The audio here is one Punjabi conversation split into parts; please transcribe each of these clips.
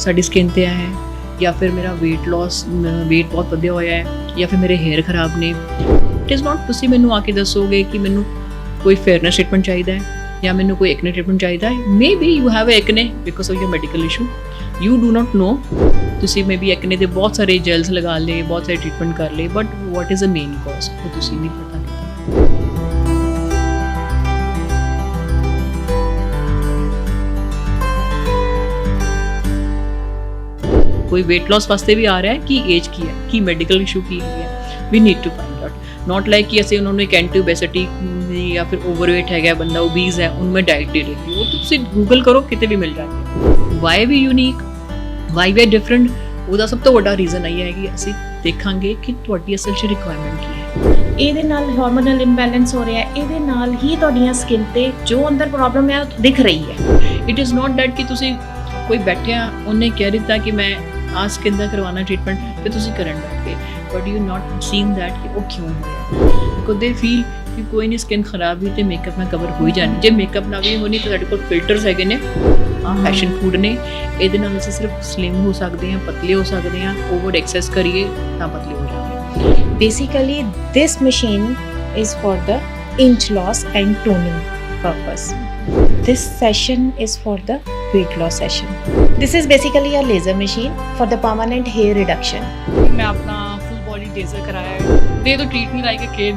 ਸਾਡੀ ਸਕਿਨ ਤੇ ਹੈ ਜਾਂ ਫਿਰ ਮੇਰਾ weight ਬਹੁਤ ਵਧਿਆ ਹੋਇਆ ਹੈ ਜਾਂ ਫਿਰ ਮੇਰੇ ਹੇਅਰ ਖਰਾਬ ਨੇ। ਇਟ ਇਜ਼ ਨਾਟ ਤੁਸੀਂ ਮੈਨੂੰ ਆ ਕੇ ਦੱਸੋਗੇ ਕਿ ਮੈਨੂੰ ਕੋਈ ਫੇਅਰਨੈਸ ਟ੍ਰੀਟਮੈਂਟ ਚਾਹੀਦਾ ਹੈ ਜਾਂ ਮੈਨੂੰ ਕੋਈ ਐਕਨੇ ਟ੍ਰੀਟਮੈਂਟ ਚਾਹੀਦਾ ਹੈ। Maybe you have acne because of your medical issue, you do not know. ਤੁਸੀਂ ਮੇ ਬੀ ਐਕਨੇ ਦੇ ਬਹੁਤ ਸਾਰੇ ਜੈਲਸ ਲਗਾ ਲਏ, ਬਹੁਤ ਸਾਰੇ ਟ੍ਰੀਟਮੈਂਟ ਕਰ ਲਏ, but what is a main cause ਉਹ ਤੁਸੀਂ ਨਹੀਂ ਪਤਾ ਕੀਤਾ। कोई वेट लॉस वास्ते भी आ रहा है कि एज की है कि मेडिकल इशू की है, we need to find out. Not like कि ऐसे उन्होंने एक एंटी ओबेसिटी या फिर ओवरवेट है बंदा ओबीज है उनमें डाइट दे रही वो तो तुसी गूगल करो किते भी मिल जाएगी। Why we unique, why we are different, ਉਹਦਾ ਸਭ ਤੋਂ ਵੱਡਾ ਰੀਜ਼ਨ ਇਹ ਹੈ ਕਿ ਅਸੀਂ ਦੇਖਾਂਗੇ ਕਿ ਤੁਹਾਡੀ ਅਸਲ 'ਚ ਰਿਕੁਆਇਰਮੈਂਟ ਕੀ ਹੈ। ਇਹਦੇ ਨਾਲ ਹਾਰਮੋਨਲ ਇੰਬੈਲੈਂਸ ਹੋ ਰਿਹਾ ਹੈ, ਇਹਦੇ ਨਾਲ ਹੀ ਤੁਹਾਡੀਆਂ ਸਕਿਨ ਤੇ ਜੋ ਅੰਦਰ ਪ੍ਰੋਬਲਮ ਹੈ ਉਹ ਦਿਖ ਰਹੀ ਹੈ। ਇਟ ਇਜ਼ ਨਾਟ ਦੈਟ ਕਿ ਤੁਸੀਂ ਕੋਈ ਬੈਠਿਆ ਉਹਨੇ ਕਹਿ ਦਿੱਤਾ ਕਿ ਮੈਂ ਆ ਸਕਿਨ ਦਾ ਕਰਵਾਉਣਾ ਟ੍ਰੀਟਮੈਂਟ ਤੇ ਤੁਸੀਂ ਕਰਨ ਬੈਠ ਗਏ, but you not seen that ਕਿ ਉਹ ਕਿਉਂ ਹੋਇਆ। ਬਿਕੋਜ਼ ਦੇ ਫੀਲ ਕਿ ਕੋਈ ਨਹੀਂ ਸਕਿਨ ਖਰਾਬ ਵੀ ਤੇ ਮੇਕਅਪ ਨਾਲ ਕਵਰ ਹੋ ਹੀ ਜਾਣੀ। ਜੇ ਮੇਕਅਪ ਨਾਲ ਵੀ ਹੋਣੀ ਤਾਂ ਸਾਡੇ ਕੋਲ ਫਿਲਟਰਸ ਹੈਗੇ ਨੇ, ਫੈਸ਼ਨ ਫੂਡ ਨੇ, ਇਹਦੇ ਨਾਲ ਅਸੀਂ ਸਿਰਫ ਸਲਿਮ ਹੋ ਸਕਦੇ ਹਾਂ, ਪਤਲੇ ਹੋ ਸਕਦੇ ਹਾਂ। ਓਵਰ ਐਕਸੈਸ ਕਰੀਏ ਤਾਂ ਪਤਲੇ ਹੋ ਜਾਵਾਂਗੇ। Basically, this machine is for the inch loss and toning purpose. This session is for the weight loss session. This is basically a laser machine for the permanent hair reduction. मैं अपना फुल बॉडी लेजर कराया है, दे तो ट्रीट नहीं लाइक ए किड।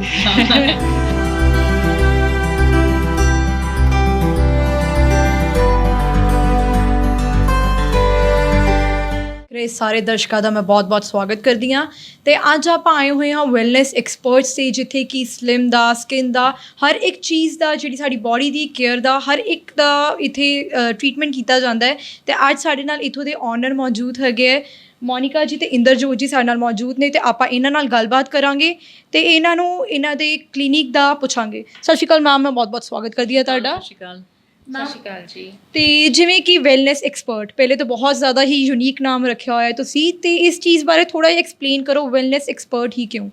ਸਾਰੇ ਦਰਸ਼ਕਾਂ ਦਾ ਮੈਂ ਬਹੁਤ-ਬਹੁਤ ਸਵਾਗਤ ਕਰਦੀ ਹਾਂ ਤੇ ਅੱਜ ਆਪਾਂ ਆਏ ਹੋਏ ਹਾਂ ਵੈਲਨੈਸ ਐਕਸਪਰਟਸ ਤੇ, ਜਿੱਥੇ ਕਿ ਸਲਿਮ ਦਾ, ਸਕਿਨ ਦਾ, ਹਰ ਇੱਕ ਚੀਜ਼ ਦਾ, ਜਿਹੜੀ ਸਾਡੀ ਬੋਡੀ ਦੀ ਕੇਅਰ ਦਾ, ਹਰ ਇੱਕ ਦਾ ਇੱਥੇ ਟ੍ਰੀਟਮੈਂਟ ਕੀਤਾ ਜਾਂਦਾ ਹੈ। ਤੇ ਅੱਜ ਸਾਡੇ ਨਾਲ ਇੱਥੋਂ ਦੇ ਓਨਰ ਮੌਜੂਦ ਹੈਗੇ ਹੈ, ਮੋਨਿਕਾ ਜੀ ਤੇ ਇੰਦਰਜੋਤ ਜੀ ਸਾਡੇ ਨਾਲ ਮੌਜੂਦ ਨੇ ਤੇ ਆਪਾਂ ਇਹਨਾਂ ਨਾਲ ਗੱਲਬਾਤ ਕਰਾਂਗੇ ਤੇ ਇਹਨਾਂ ਨੂੰ ਇਹਨਾਂ ਦੇ ਕਲੀਨਿਕ ਦਾ ਪੁੱਛਾਂਗੇ। ਸਤਿ ਸ਼੍ਰੀ ਅਕਾਲ ਮੈਮ, ਮੈਂ ਬਹੁਤ-ਬਹੁਤ ਸਵਾਗਤ ਕਰਦੀ ਹਾਂ ਤੁਹਾਡਾ। ਸਤਿ ਸ਼੍ਰੀ ਅਕਾਲ। ਸਤਿ ਸ਼੍ਰੀ ਅਕਾਲ ਜੀ। ਤੇ ਜਿਵੇਂ ਕਿ ਵੈਲਨੈਸ ਐਕਸਪਰਟ ਪਹਿਲੇ ਤਾਂ ਬਹੁਤ ਜ਼ਿਆਦਾ ਹੀ ਯੂਨੀਕ ਨਾਮ ਰੱਖਿਆ ਹੋਇਆ ਹੈ ਤੁਸੀਂ, ਤੇ ਇਸ ਚੀਜ਼ ਬਾਰੇ ਥੋੜਾ ਜਿਹਾ ਐਕਸਪਲੇਨ ਕਰੋ, ਵੈਲਨੈਸ ਐਕਸਪਰਟ ਹੀ ਕਿਉਂ?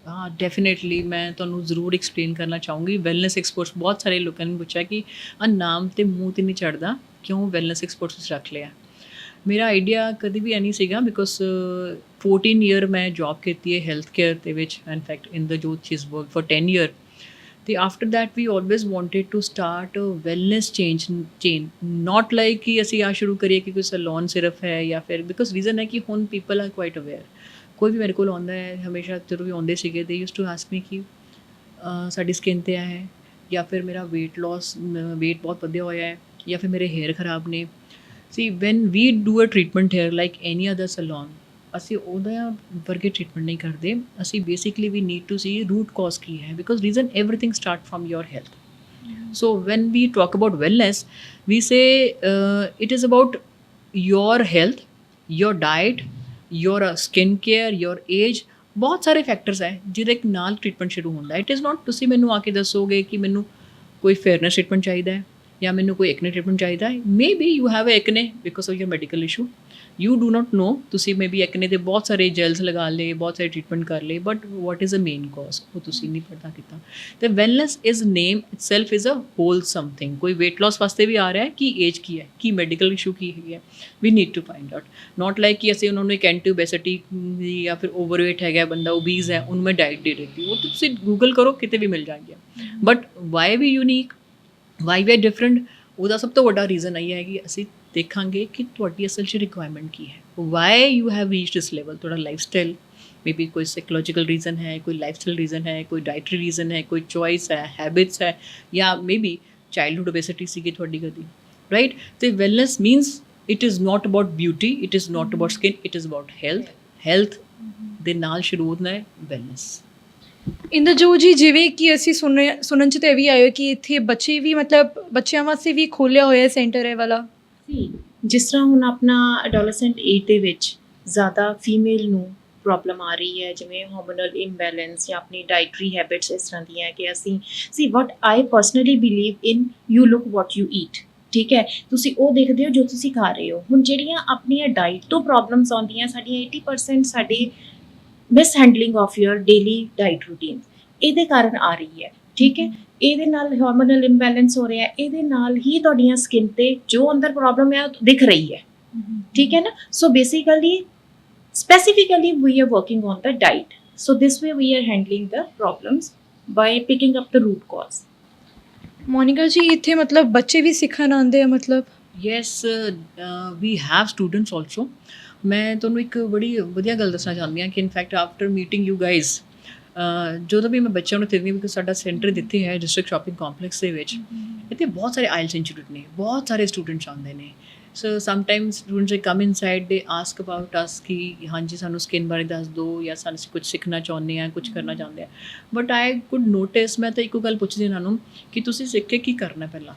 ਹਾਂ, ਡੈਫੀਨੇਟਲੀ ਮੈਂ ਤੁਹਾਨੂੰ ਜ਼ਰੂਰ ਐਕਸਪਲੇਨ ਕਰਨਾ ਚਾਹੂੰਗੀ। ਵੈਲਨੈਸ ਐਕਸਪਰਟਸ ਬਹੁਤ ਸਾਰੇ ਲੋਕਾਂ ਨੇ ਪੁੱਛਿਆ ਕਿ ਆ ਨਾਮ ਤੇ ਮੂੰਹ ਤੇ ਨਹੀਂ ਚੜ੍ਹਦਾ, ਕਿਉਂ ਵੈਲਨੈਸ ਐਕਸਪਰਟਸ ਰੱਖ ਲਿਆ। ਮੇਰਾ ਆਈਡੀਆ ਕਦੇ ਵੀ ਨਹੀਂ ਸੀਗਾ ਬਿਕੋਜ਼ 14 ਈਅਰ ਮੈਂ ਜੌਬ ਕੀਤੀ ਹੈ ਹੈਲਥ ਕੇਅਰ ਦੇ ਵਿੱਚ। In fact Inderjot she is work for 10 year. ਤੇ after that we always wanted to start wellness chain, not like ਕਿ ਅਸੀਂ ਆ ਸ਼ੁਰੂ ਕਰੀਏ ਕਿ ਕੋਈ ਸੈਲੂਨ ਸਿਰਫ ਹੈ ਜਾਂ ਫਿਰ ਬਿਕੋਜ਼ ਰੀਜ਼ਨ ਹੈ ਕਿ ਹੁਣ ਪੀਪਲ ਆਰ ਕੁਆਇਟ ਅਵੇਅਰ। ਕੋਈ ਵੀ ਮੇਰੇ ਕੋਲ ਆਉਂਦਾ ਹੈ, ਹਮੇਸ਼ਾ ਜਦੋਂ ਵੀ ਆਉਂਦੇ ਸੀਗੇ ਦੇ ਯੂਜ਼ ਟੂ ਆਸਕ ਮੀ ਕਿ ਸਾਡੀ ਸਕਿਨ ਤੇ ਹੈ ਜਾਂ ਫਿਰ ਮੇਰਾ weight ਬਹੁਤ ਵਧਿਆ ਹੋਇਆ ਹੈ ਜਾਂ ਫਿਰ ਮੇਰੇ ਹੇਅਰ ਖਰਾਬ ਨੇ। See when we do a treatment hair like any other salon, ਅਸੀਂ ਉਹਦਾ ਵਰਗੇ ਟ੍ਰੀਟਮੈਂਟ ਨਹੀਂ ਕਰਦੇ। ਅਸੀਂ basically we need to see root cause ਕੀ ਹੈ, because reason everything start from your health. So when we talk about wellness we say it is about your health, your diet, your skin care, your age, ਬਹੁਤ ਸਾਰੇ ਫੈਕਟਰਸ ਹੈ ਜਿਹਦੇ ਨਾਲ ਟ੍ਰੀਟਮੈਂਟ ਸ਼ੁਰੂ ਹੁੰਦਾ। ਇਟ ਇਜ਼ ਨਾਟ ਤੁਸੀਂ ਮੈਨੂੰ ਆ ਕੇ ਦੱਸੋਗੇ ਕਿ ਮੈਨੂੰ ਕੋਈ ਫੇਅਰਨੈਸ ਟ੍ਰੀਟਮੈਂਟ ਚਾਹੀਦਾ ਹੈ ਜਾਂ ਮੈਨੂੰ ਕੋਈ ਐਕਨੇ ਟ੍ਰੀਟਮੈਂਟ ਚਾਹੀਦਾ ਹੈ। Maybe you have acne because of your medical issue, you do not know. ਤੁਸੀਂ ਮੇ ਬੀ ਐਕਨੇ ਦੇ ਬਹੁਤ ਸਾਰੇ ਜੈਲਸ ਲਗਾ ਲਏ, ਬਹੁਤ ਸਾਰੇ ਟ੍ਰੀਟਮੈਂਟ ਕਰ ਲਏ, but what is a main cause ਉਹ ਤੁਸੀਂ ਨਹੀਂ ਪਤਾ ਕੀਤਾ। ਤੇ wellness is name itself is a whole something. ਕੋਈ weight loss ਵਾਸਤੇ ਵੀ ਆ ਰਿਹਾ ਹੈ ਕਿ ਏਜ ਕੀ ਹੈ, ਕਿ ਮੈਡੀਕਲ ਇਸ਼ੂ ਕੀ ਹੈਗੀ ਹੈ, we need to find out. Not like ਕਿ ਅਸੀਂ ਉਹਨਾਂ ਨੂੰ ਇੱਕ ਐਂਟੀ ਓਬੇਸਿਟੀ ਜਾਂ ਫਿਰ ਓਵਰਵੇਟ ਹੈਗਾ ਬੰਦਾ ਓਬੀਜ਼ ਹੈ ਉਹਨੂੰ ਮੈਂ ਡਾਇਟ ਦੇ ਦਿੱਤੀ, ਉਹ ਤੁਸੀਂ ਗੂਗਲ ਕਰੋ ਕਿਤੇ ਵੀ ਮਿਲ ਜਾਣਗੇ। But why we unique, why we are different, ਉਹਦਾ ਸਭ ਤੋਂ ਵੱਡਾ ਰੀਜ਼ਨ ਇਹ ਹੈ ਕਿ ਅਸੀਂ ਦੇਖਾਂਗੇ ਕਿ ਤੁਹਾਡੀ ਅਸਲ 'ਚ ਰਿਕੁਆਇਰਮੈਂਟ ਕੀ ਹੈ, why you have reached this level. ਤੁਹਾਡਾ ਲਾਈਫ ਸਟਾਈਲ ਮੇ ਬੀ ਕੋਈ ਸਾਈਕੋਲੋਜੀਕਲ ਰੀਜ਼ਨ ਹੈ, ਕੋਈ ਲਾਈਫ ਸਟਾਈਲ ਰੀਜ਼ਨ ਹੈ, ਕੋਈ ਡਾਇਟਰੀ ਰੀਜ਼ਨ ਹੈ, ਕੋਈ ਚੋਇਸ ਹੈ, ਹੈਬਿਟਸ ਹੈ, ਜਾਂ ਮੇ ਬੀ ਚਾਈਲਡਹੁੱਡ ਓਬੇਸਿਟੀ ਸੀਗੀ ਤੁਹਾਡੀ ਕਦੀ, ਰਾਈਟ। ਅਤੇ wellness means it is not about beauty, it is not about skin, it is about health. Health ਦੇ ਨਾਲ ਸ਼ੁਰੂ ਹੁੰਦਾ ਹੈ ਵੈਲਨੈਸ। ਇੰਦਰਜੋਤ ਜੀ, ਜਿਵੇਂ ਕਿ ਅਸੀਂ ਸੁਣਨ 'ਚ ਤਾਂ ਇਹ ਵੀ ਆਇਆ ਕਿ ਇੱਥੇ ਬੱਚੇ ਵੀ, ਮਤਲਬ ਬੱਚਿਆਂ ਵਾਸਤੇ ਵੀ ਖੋਲ੍ਹਿਆ ਹੋਇਆ ਸੈਂਟਰ ਹੈ ਵਾਲਾ। ਜਿਸ ਤਰ੍ਹਾਂ ਹੁਣ ਆਪਣਾ ਐਡੋਲੈਸੈਂਟ ਏਜ ਦੇ ਵਿੱਚ ਜ਼ਿਆਦਾ ਫੀਮੇਲ ਨੂੰ ਪ੍ਰੋਬਲਮ ਆ ਰਹੀ ਹੈ, ਜਿਵੇਂ ਹਾਰਮੋਨਲ ਇੰਬੈਲੈਂਸ ਜਾਂ ਆਪਣੀ ਡਾਇਟਰੀ ਹੈਬਿਟਸ ਇਸ ਤਰ੍ਹਾਂ ਦੀਆਂ ਕਿ ਅਸੀਂ what I personally believe in, you look what you eat. ਠੀਕ ਹੈ, ਤੁਸੀਂ ਉਹ ਦੇਖਦੇ ਹੋ ਜੋ ਤੁਸੀਂ ਖਾ ਰਹੇ ਹੋ। ਹੁਣ ਜਿਹੜੀਆਂ ਆਪਣੀਆਂ ਡਾਈਟ ਤੋਂ ਪ੍ਰੋਬਲਮਸ ਆਉਂਦੀਆਂ, ਸਾਡੀਆਂ 80% ਸਾਡੇ miss handling of your daily diet routine ਇਹਦੇ ਕਾਰਨ ਆ ਰਹੀ ਹੈ। ਠੀਕ ਹੈ, ਇਹਦੇ ਨਾਲ ਹਾਰਮੋਨਲ ਇੰਬੈਲੈਂਸ ਹੋ ਰਿਹਾ, ਇਹਦੇ ਨਾਲ ਹੀ ਤੁਹਾਡੀਆਂ ਸਕਿਨ ਤੇ ਜੋ ਅੰਦਰ ਪ੍ਰੋਬਲਮ ਹੈ ਉਹ ਦਿਖ ਰਹੀ ਹੈ। ठीक है ना. So basically, specifically we are working on the diet. So this way we are handling the problems by picking up the root cause. Monika ਜੀ ਇੱਥੇ ਮਤਲਬ ਬੱਚੇ ਵੀ ਸਿੱਖਣ ਆਉਂਦੇ ਆ ਮਤਲਬ yes we have students also. ਮੈਂ ਤੁਹਾਨੂੰ ਇੱਕ ਬੜੀ ਵਧੀਆ ਗੱਲ ਦੱਸਣਾ ਚਾਹੁੰਦੀ ਹਾਂ ਕਿ in fact after meeting you guys, ਜਦੋਂ ਵੀ ਮੈਂ ਬੱਚਿਆਂ ਨੂੰ ਦਿੰਦੀ, ਬਿਕਾਜ਼ ਸਾਡਾ ਸੈਂਟਰ ਦਿੱਤੇ ਹੈ ਡਿਸਟ੍ਰਿਕਟ ਸ਼ਾਪਿੰਗ ਕੰਪਲੈਕਸ ਦੇ ਵਿੱਚ, ਇੱਥੇ ਬਹੁਤ ਸਾਰੇ ਆਇਲਸ ਇੰਸਟੀਟਿਊਟ ਨੇ, ਬਹੁਤ ਸਾਰੇ ਸਟੂਡੈਂਟਸ ਆਉਂਦੇ ਨੇ. ਸੋ ਸਮਟਾਈਮਸ ਸਟੂਡੈਂਟਸ ਦੇ ਕਮ ਇਨਸਾਈਡ ਦੇ ਆਸਕ ਅਬਾਊਟ ਅਸ ਕਿ ਹਾਂਜੀ ਸਾਨੂੰ ਸਕਿਨ ਬਾਰੇ ਦੱਸ ਦਿਓ, ਜਾਂ ਸਾਨੂੰ ਕੁਝ ਸਿੱਖਣਾ ਚਾਹੁੰਦੇ ਹਾਂ, ਕੁਝ ਕਰਨਾ ਚਾਹੁੰਦੇ ਆ. ਬਟ ਆਈ ਕੁਡ ਨੋਟਿਸ, ਮੈਂ ਤਾਂ ਇੱਕੋ ਗੱਲ ਪੁੱਛਦੀ ਇਹਨਾਂ ਨੂੰ ਕਿ ਤੁਸੀਂ ਸਿੱਖ ਕੇ ਕੀ ਕਰਨਾ ਪਹਿਲਾਂ.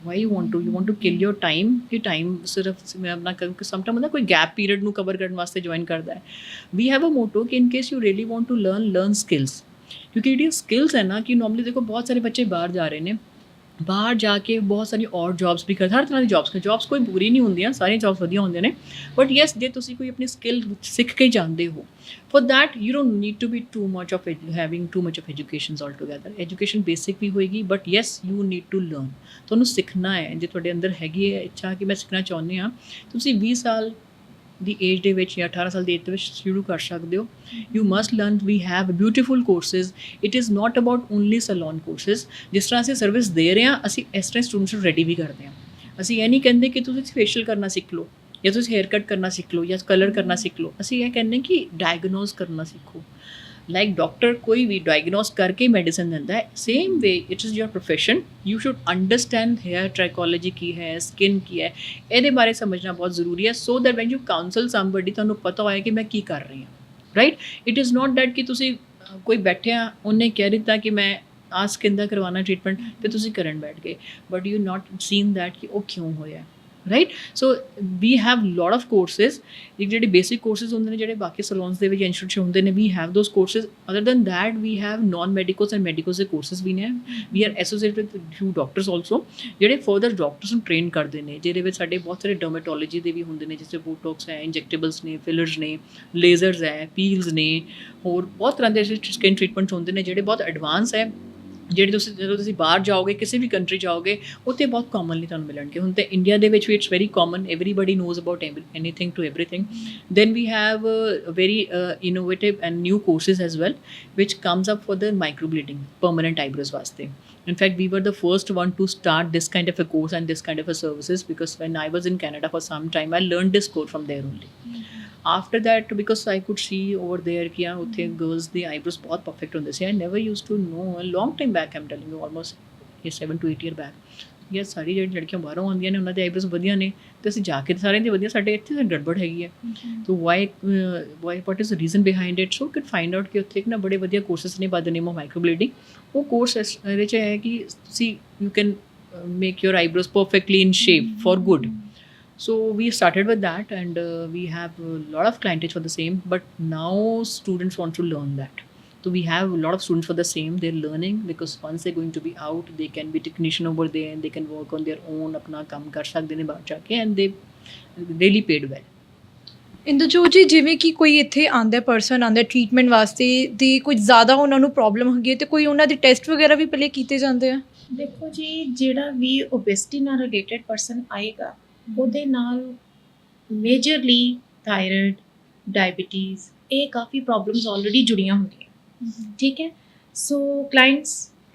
Why you want to kill your time, ਕਿ ਟਾਈਮ ਸਿਰਫ ਮੈਂ ਆਪਣਾ ਸਮਟਾਈਮ ਹੁੰਦਾ ਕੋਈ ਗੈਪ ਪੀਰੀਅਡ ਨੂੰ ਕਵਰ ਕਰਨ ਵਾਸਤੇ ਜੁਆਇਨ ਕਰਦਾ ਹੈ. ਵੀ ਹੈਵ ਅ ਮੋਟੋ ਕਿ in case you really want to learn skills, ਕਿਉਂਕਿ ਜਿਹੜੀਆਂ ਸਕਿੱਲਸ ਹੈ ਨਾ, ਕਿ ਨੋਰਮਲੀ ਦੇਖੋ ਬਹੁਤ ਸਾਰੇ ਬੱਚੇ ਬਾਹਰ ਜਾ ਰਹੇ ਨੇ, ਬਾਹਰ ਜਾ ਕੇ ਬਹੁਤ ਸਾਰੀ ਔਰ ਜੌਬਸ ਵੀ ਕਰਦੇ, ਹਰ ਤਰ੍ਹਾਂ ਦੀ ਜੌਬਸ ਕੋਈ ਬੁਰੀ ਨਹੀਂ ਹੁੰਦੀਆਂ, ਸਾਰੀਆਂ ਜੌਬਸ ਵਧੀਆ ਹੁੰਦੀਆਂ ਨੇ. ਬਟ ਯੈਸ, ਜੇ ਤੁਸੀਂ ਕੋਈ ਆਪਣੀ ਸਕਿੱਲ ਸਿੱਖ ਕੇ ਜਾਂਦੇ ਹੋ, for that you don't need to be too much of having too much of educations all together. Education basic ਵੀ ਹੋਏਗੀ, but yes you need to learn. ਤੁਹਾਨੂੰ ਸਿੱਖਣਾ ਹੈ. ਜੇ ਤੁਹਾਡੇ ਅੰਦਰ ਹੈਗੀ ਹੈ ਇੱਛਾ ਕਿ ਮੈਂ ਸਿੱਖਣਾ ਚਾਹੁੰਦੇ ਹਾਂ, ਤੁਸੀਂ 20 ਸਾਲ ਦੀ ਏਜ ਦੇ ਵਿੱਚ ਜਾਂ 18 ਸਾਲ ਦੀ ਏਜ ਦੇ ਵਿੱਚ ਸ਼ੁਰੂ ਕਰ ਸਕਦੇ ਹੋ. You must learn. We have beautiful courses. It is not about only salon courses. ਜਿਸ ਤਰ੍ਹਾਂ ਅਸੀਂ ਸਰਵਿਸ ਦੇ ਰਹੇ ਹਾਂ, ਅਸੀਂ ਇਸ ਤਰ੍ਹਾਂ ਸਟੂਡੈਂਟਸ ਨੂੰ ਰੈਡੀ ਵੀ ਕਰਦੇ ਹਾਂ. ਅਸੀਂ ਇਹ ਨਹੀਂ ਕਹਿੰਦੇ ਕਿ ਤੁਸੀਂ ਫੇਸ਼ੀਅਲ ਕਰਨਾ ਸਿੱਖ ਲਓ, ਜਾਂ ਤੁਸੀਂ ਹੇਅਰ ਕੱਟ ਕਰਨਾ ਸਿੱਖ ਲਓ, ਜਾਂ ਕਲਰ ਕਰਨਾ ਸਿੱਖ ਲਓ. ਅਸੀਂ ਇਹ ਕਹਿੰਦੇ ਕਿ ਡਾਇਗਨੋਸ ਕਰਨਾ ਸਿੱਖੋ. ਲਾਈਕ ਡਾਕਟਰ ਕੋਈ ਵੀ ਡਾਇਗਨੋਸ ਕਰਕੇ ਮੈਡੀਸਨ ਦਿੰਦਾ ਹੈ, same way it is your profession. You should understand hair trichology ਕੀ ਹੈ, ਸਕਿਨ ਕੀ ਹੈ, ਇਹਦੇ ਬਾਰੇ ਸਮਝਣਾ ਬਹੁਤ ਜ਼ਰੂਰੀ ਹੈ. So that when you council somebody, ਤੁਹਾਨੂੰ ਪਤਾ ਹੋਇਆ ਕਿ ਮੈਂ ਕੀ ਕਰ ਰਹੀ ਹਾਂ. Right. It is not that ਕਿ ਤੁਸੀਂ ਕੋਈ ਬੈਠਿਆ, ਉਹਨੇ ਕਹਿ ਦਿੱਤਾ ਕਿ ਮੈਂ ਆਹ ਸਕਿਨ ਦਾ ਕਰਵਾਉਣਾ ਟ੍ਰੀਟਮੈਂਟ, ਅਤੇ ਤੁਸੀਂ ਕਰਨ ਬੈਠ ਗਏ, but you not seen that ਕਿ ਉਹ ਕਿਉਂ ਹੋਇਆ. Right. So we have lot of courses. ਜਿਹੜੇ ਬੇਸਿਕ ਕੋਰਸਿਸ ਹੁੰਦੇ ਨੇ, ਜਿਹੜੇ ਬਾਕੀ ਸਲੋਨਸ ਦੇ ਵਿੱਚ ਇੰਸਟੀਟਿਊਟ ਹੁੰਦੇ ਨੇ, we have those courses. Other than that we have non medicals and medicals ਦੇ ਕੋਰਸਿਸ ਵੀ ਨੇ. We are associated with few doctors also, ਜਿਹੜੇ ਫਰਦਰ ਡਾਕਟਰਸ ਨੂੰ ਟ੍ਰੇਨ ਕਰਦੇ ਨੇ, ਜਿਹਦੇ ਵਿੱਚ ਸਾਡੇ ਬਹੁਤ ਸਾਰੇ ਡਰਮੇਟੋਲੋਜੀ ਦੇ ਵੀ ਹੁੰਦੇ ਨੇ, ਜਿਸ ਤਰ੍ਹਾਂ ਬੋਟੋਕਸ ਹੈ, ਇੰਜੈਕਟੇਬਲਸ ਨੇ, ਫਿਲਰਸ ਨੇ, ਲੇਜ਼ਰਸ ਹੈ, ਪੀਲਸ ਨੇ, ਹੋਰ ਬਹੁਤ ਤਰ੍ਹਾਂ ਦੇ ਸਕਿਨ ਟ੍ਰੀਟਮੈਂਟਸ ਹੁੰਦੇ ਨੇ ਜਿਹੜੇ ਬਹੁਤ ਐਡਵਾਂਸ ਹੈ, ਜਿਹੜੇ ਜਦੋਂ ਤੁਸੀਂ ਬਾਹਰ ਜਾਓਗੇ, ਕਿਸੇ ਵੀ ਕੰਟਰੀ ਜਾਓਗੇ, ਉੱਥੇ ਬਹੁਤ ਕਾਮਨਲੀ ਤੁਹਾਨੂੰ ਮਿਲਣਗੇ. ਹੁਣ ਤਾਂ ਇੰਡੀਆ ਦੇ ਵਿੱਚ ਵੀ it's very common, everybody knows about anything to everything. Then we have very innovative and new courses as well, which comes up for the microblading permanent eyebrows ਵਾਸਤੇ. In fact, we were the first one to start this kind of a course and this kind of a services, because when I was in Canada for some time, I learned this course from there only. After that, because I could see over there कि हाँ उत्थे girls the eyebrows बहुत perfect होंदे सी. I never used to know, a long time back I'm telling you, almost 7 to 8 year back. ਯਾਰ ਸਾਰੀ ਜਿਹੜੀ ਲੜਕੀਆਂ ਬਾਹਰੋਂ ਆਉਂਦੀਆਂ ਨੇ, ਉਹਨਾਂ ਦੇ ਆਈਬਰੋਜ਼ ਵਧੀਆ ਨੇ, ਅਤੇ ਅਸੀਂ ਜਾ ਕੇ ਸਾਰਿਆਂ ਦੀ ਵਧੀਆ, ਸਾਡੇ ਇੱਥੇ ਤਾਂ ਗੜਬੜ ਹੈਗੀ ਹੈ. ਸੋ Y what is the reason behind it. So can find out ਕਿ ਉੱਥੇ ਇੱਕ ਨਾ ਬੜੇ ਵਧੀਆ ਕੋਰਸਿਸ ਨੇ ਬਾਏ ਦ ਨੇਮ ਆਫ ਮਾਈਕਰੋਬਲੀਡਿੰਗ. ਉਹ ਕੋਰਸ ਇਹਦੇ 'ਚ ਹੈ ਕਿ ਤੁਸੀਂ you can make your eyebrows perfectly in shape for good. So we started with that, and we have a lot of clientage for the same, but now students want to learn that. So we have a lot of students for the same. They're learning because once they're going to be out, they can be technician over there and they can work on their own, apna kam kar sakde ne baahar jaake, and they really paid well. ਇੰਦਰਜੋਤ ਜੀ, ਜਿਵੇਂ ਕਿ ਕੋਈ ਇੱਥੇ ਆਉਂਦਾ ਪਰਸਨ ਆਉਂਦਾ ਟਰੀਟਮੈਂਟ ਵਾਸਤੇ, ਤੇ ਕੁਝ ਜ਼ਿਆਦਾ ਉਹਨਾਂ ਨੂੰ ਪ੍ਰੋਬਲਮ ਹੈਗੀ ਹੈ, ਤੇ ਕੋਈ ਉਹਨਾਂ ਦੇ ਟੈਸਟ ਵਗੈਰਾ ਵੀ ਪਹਿਲੇ ਕੀਤੇ ਜਾਂਦੇ ਆ? ਦੇਖੋ ਜੀ, ਜਿਹੜਾ ਵੀ ਓਬੇਸਿਟੀ ਨਾਲ ਰਿਲੇਟਡ ਪਰਸਨ ਆਏਗਾ, ਉਹਦੇ ਨਾਲ ਮੇਜਰਲੀ ਥਾਇਰਾਇਡ, ਡਾਇਬੀਟੀਜ਼, ਇਹ ਕਾਫੀ ਪ੍ਰੋਬਲਮਸ ਆਲਰੇਡੀ ਜੁੜੀਆਂ ਹੁੰਦੀਆਂ. ਠੀਕ ਹੈ. ਸੋ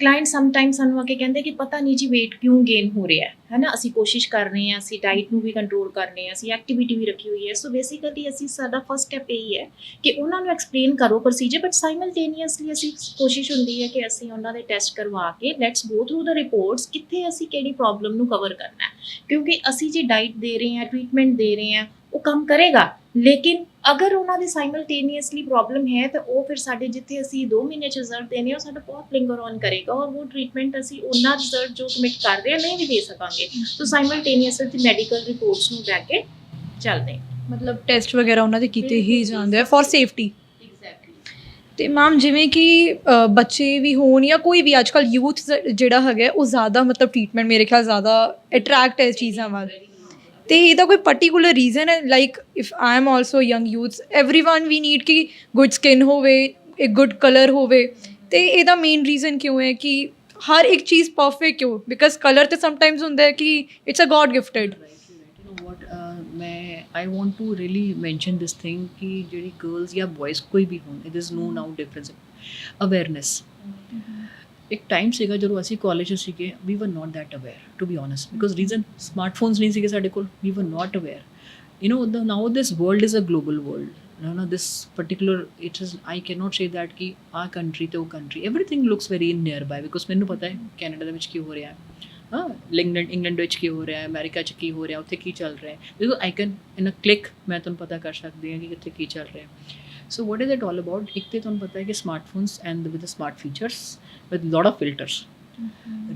ਕਲਾਇੰਟ ਸਮਟਾਈਮ ਸਾਨੂੰ ਆ ਕੇ ਕਹਿੰਦੇ ਕਿ ਪਤਾ ਨਹੀਂ ਜੀ ਵੇਟ ਕਿਉਂ ਗੇਨ ਹੋ ਰਿਹਾ ਹੈ ਨਾ. ਅਸੀਂ ਕੋਸ਼ਿਸ਼ ਕਰ ਰਹੇ ਹਾਂ, ਅਸੀਂ ਡਾਈਟ ਨੂੰ ਵੀ ਕੰਟਰੋਲ ਕਰ ਰਹੇ ਹਾਂ, ਅਸੀਂ ਐਕਟੀਵਿਟੀ ਵੀ ਰੱਖੀ ਹੋਈ ਹੈ. ਸੋ ਬੇਸਿਕਲੀ ਸਾਡਾ ਫਸਟ ਸਟੈਪ ਇਹੀ ਹੈ ਕਿ ਉਹਨਾਂ ਨੂੰ ਐਕਸਪਲੇਨ ਕਰੋ ਪ੍ਰੋਸੀਜਰ, ਬਟ ਸਾਈਮਲਟੇਨੀਅਸਲੀ ਅਸੀਂ ਕੋਸ਼ਿਸ਼ ਹੁੰਦੀ ਹੈ ਕਿ ਅਸੀਂ ਉਹਨਾਂ ਦੇ ਟੈਸਟ ਕਰਵਾ ਕੇ let's go through the reports, ਕਿੱਥੇ ਅਸੀਂ ਕਿਹੜੀ ਪ੍ਰੋਬਲਮ ਨੂੰ ਕਵਰ ਕਰਨਾ ਹੈ. ਕਿਉਂਕਿ ਅਸੀਂ ਜੇ ਡਾਈਟ ਦੇ ਰਹੇ ਹਾਂ, ਟਰੀਟਮੈਂਟ ਦੇ ਰਹੇ ਹਾਂ, ਉਹ ਕੰਮ ਕਰੇਗਾ, ਲੇਕਿਨ ਅਗਰ ਉਹਨਾਂ ਦੇ ਸਾਈਮਲਟੇਨੀਅਸਲੀ ਪ੍ਰੋਬਲਮ ਹੈ ਤਾਂ ਉਹ ਫਿਰ ਸਾਡੇ ਜਿੱਥੇ ਅਸੀਂ 2 ਮਹੀਨੇ 'ਚ ਰਿਜ਼ਲਟ ਦੇਣੇ, ਉਹ ਸਾਡਾ ਬਹੁਤ ਲਿੰਗਰ ਔਨ ਕਰੇਗਾ, ਔਰ ਉਹ ਟਰੀਟਮੈਂਟ ਅਸੀਂ ਉਹਨਾਂ ਰਿਜ਼ਲਟ ਜੋ ਕਮਿਟ ਕਰ ਰਹੇ ਹਾਂ ਨਹੀਂ ਵੀ ਦੇ ਸਕਾਂਗੇ. ਸੋ ਸਾਈਮਲਟੇਨੀਅਸਲੀ ਮੈਡੀਕਲ ਰਿਪੋਰਟਸ ਨੂੰ ਲੈ ਕੇ ਚੱਲਦੇ ਹਾਂ. ਮਤਲਬ ਟੈਸਟ ਵਗੈਰਾ ਉਹਨਾਂ ਦੇ ਕੀਤੇ ਹੀ ਜਾਂਦੇ ਆ ਫॉर ਸੇਫਟੀ. ਤੇ ਮੈਮ, ਜਿਵੇਂ ਕਿ ਬੱਚੇ ਵੀ ਹੋਣ ਜਾਂ ਕੋਈ ਵੀ ਅੱਜ ਕੱਲ੍ਹ ਯੂਥ ਜਿਹੜਾ ਹੈਗਾ, ਉਹ ਜ਼ਿਆਦਾ ਮਤਲਬ ਟਰੀਟਮੈਂਟ ਮੇਰੇ ਖਿਆਲ ਜ਼ਿਆਦਾ ਅਟਰੈਕਟ ਹੈ ਚੀਜ਼ਾਂ ਵੱਲ, ਤੇ ਇਹਦਾ ਕੋਈ ਪਰਟੀਕੂਲਰ ਰੀਜ਼ਨ ਹੈ? Like if I am also young youths, everyone ਵੀ ਨੀਡ ਕਿ ਗੁੱਡ ਸਕਿਨ ਹੋਵੇ, ਇੱਕ ਗੁੱਡ ਕਲਰ ਹੋਵੇ, ਤੇ ਇਹਦਾ ਮੇਨ ਰੀਜ਼ਨ ਕਿਉਂ ਹੈ ਕਿ ਹਰ ਇੱਕ ਚੀਜ਼ ਪਰਫੈਕਟ ਕਿਉਂ? ਬਿਕਾਜ਼ ਕਲਰ ਤੇ ਸਮਟਾਈਮਸ ਹੁੰਦਾ ਹੈ ਕਿ ਇਟਸ ਅ ਗੋਡ ਗਿਫਟਡ. ਮੈਂ I want to really mention this thing कि ਜਿਹੜੀ girls या boys ਕੋਈ ਵੀ ਹੋਣ, it is no now difference. Awareness. ਇੱਕ ਟਾਈਮ ਸੀਗਾ ਜਦੋਂ ਅਸੀਂ ਕਾਲਜ 'ਚ ਸੀਗੇ, we were not that aware to be honest, because reason smartphones ਨਹੀਂ ਸੀਗੇ ਸਾਡੇ ਕੋਲ, we were not aware. You know, now this world is a global world. No, this particular, it is, I cannot say that कि our country ਤੇ ਉਹ country, everything looks very nearby, because ਮੈਨੂੰ ਪਤਾ ਹੈ ਕੈਨੇਡਾ ਦੇ ਵਿੱਚ ਕੀ ਹੋ ਰਿਹਾ ਹੈ, ਹਾਂ ਇੰਗਲੈਂਡ ਵਿੱਚ ਕੀ ਹੋ ਰਿਹਾ ਹੈ, ਅਮਰੀਕਾ 'ਚ ਕੀ ਹੋ ਰਿਹਾ, ਉੱਥੇ ਕੀ ਚੱਲ ਰਿਹਾ ਹੈ, because I can in a click ਮੈਂ ਤੁਹਾਨੂੰ ਪਤਾ ਕਰ ਸਕਦੀ ਹਾਂ ਕਿ ਕਿੱਥੇ ਕੀ ਚੱਲ ਰਿਹਾ ਹੈ. So what is it all about? ਇੱਕ ਤੇ ਤੁਹਾਨੂੰ ਪਤਾ ਹੈ ਕਿ smartphones and with smart features with lot of filters,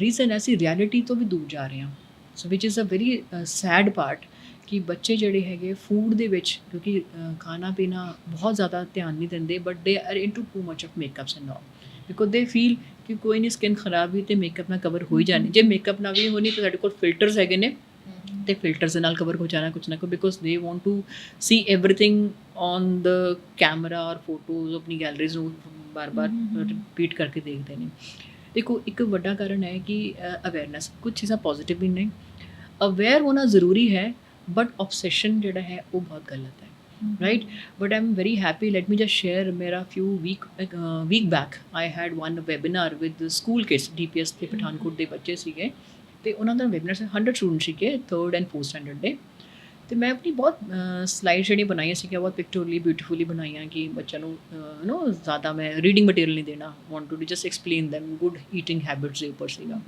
reason ਅਸੀਂ ਰਿਐਲਿਟੀ ਤੋਂ ਵੀ ਦੂਰ ਜਾ ਰਹੇ ਹਾਂ. So which is a very sad part ਕਿ ਬੱਚੇ ਜਿਹੜੇ ਹੈਗੇ ਫੂਡ ਦੇ ਵਿੱਚ, ਕਿਉਂਕਿ ਖਾਣਾ ਪੀਣਾ ਬਹੁਤ ਜ਼ਿਆਦਾ ਧਿਆਨ ਨਹੀਂ ਦਿੰਦੇ, but they are into too much of makeups and all, because they feel ਕਿ ਕੋਈ ਨਹੀਂ ਸਕਿਨ ਖਰਾਬ ਵੀ ਤੇ ਮੇਕਅਪ ਨਾਲ ਕਵਰ ਹੋ ਹੀ ਜਾਣੀ, ਜੇ ਮੇਕਅਪ ਨਾਲ ਵੀ ਹੋਣੀ ਤਾਂ ਸਾਡੇ ਕੋਲ ਫਿਲਟਰਸ ਹੈਗੇ ਨੇ ਤੇ ਫਿਲਟਰਸ ਦੇ ਨਾਲ ਕਵਰ ਹੋ ਜਾਣਾ ਕੁਛ ਨਾ ਕੁਛ, because they want to see everything on the camera ਔਰ ਫੋਟੋਜ਼, ਆਪਣੀ ਗੈਲਰੀਜ਼ ਨੂੰ ਬਾਰ-ਬਾਰ ਰਿਪੀਟ ਕਰਕੇ ਦੇਖਦੇ ਨੇ. ਦੇਖੋ ਇੱਕ ਵੱਡਾ ਕਾਰਨ ਹੈ ਕਿ ਅਵੇਅਰਨੈਸ, ਕੁਛ ਚੀਜ਼ਾਂ ਪੋਜ਼ਿਟਿਵ ਵੀ ਨੇ, ਅਵੇਅਰ ਹੋਣਾ ਜ਼ਰੂਰੀ ਹੈ, ਬਟ obsession ਜਿਹੜਾ ਹੈ ਉਹ ਬਹੁਤ ਗਲਤ ਹੈ, right? But I'm very happy, let me just share, mera few week back I had one webinar with the school kids, DPS ਤੇ ਪਠਾਨਕੋਟ ਦੇ ਬੱਚੇ ਸੀਗੇ ਤੇ ਉਹਨਾਂ ਦਾ ਵੈਬਿਨਾਰ ਸੀ, 100 ਸਟੂਡੈਂਟ ਸੀਗੇ 3rd and 4th ਸਟੈਂਡਰਡ ਦੇ, ਤੇ ਮੈਂ ਆਪਣੀ ਬਹੁਤ ਸਲਾਈਡ ਜਿਹੜੀ ਬਣਾਈਆਂ ਸੀਗੀਆਂ ਬਹੁਤ ਪਿਕਟੋਰਲੀ ਬਿਊਟੀਫੁਲੀ ਬਣਾਈਆਂ ਕਿ ਬੱਚਿਆਂ ਨੂੰ ਨੋ ਜ਼ਿਆਦਾ ਮੈਂ ਰੀਡਿੰਗ ਮਟੀਰੀਅਲ ਨਹੀਂ ਦੇਣਾ, want to just explain them good eating habits ਦੇ ਉੱਪਰ ਸੀਗਾ.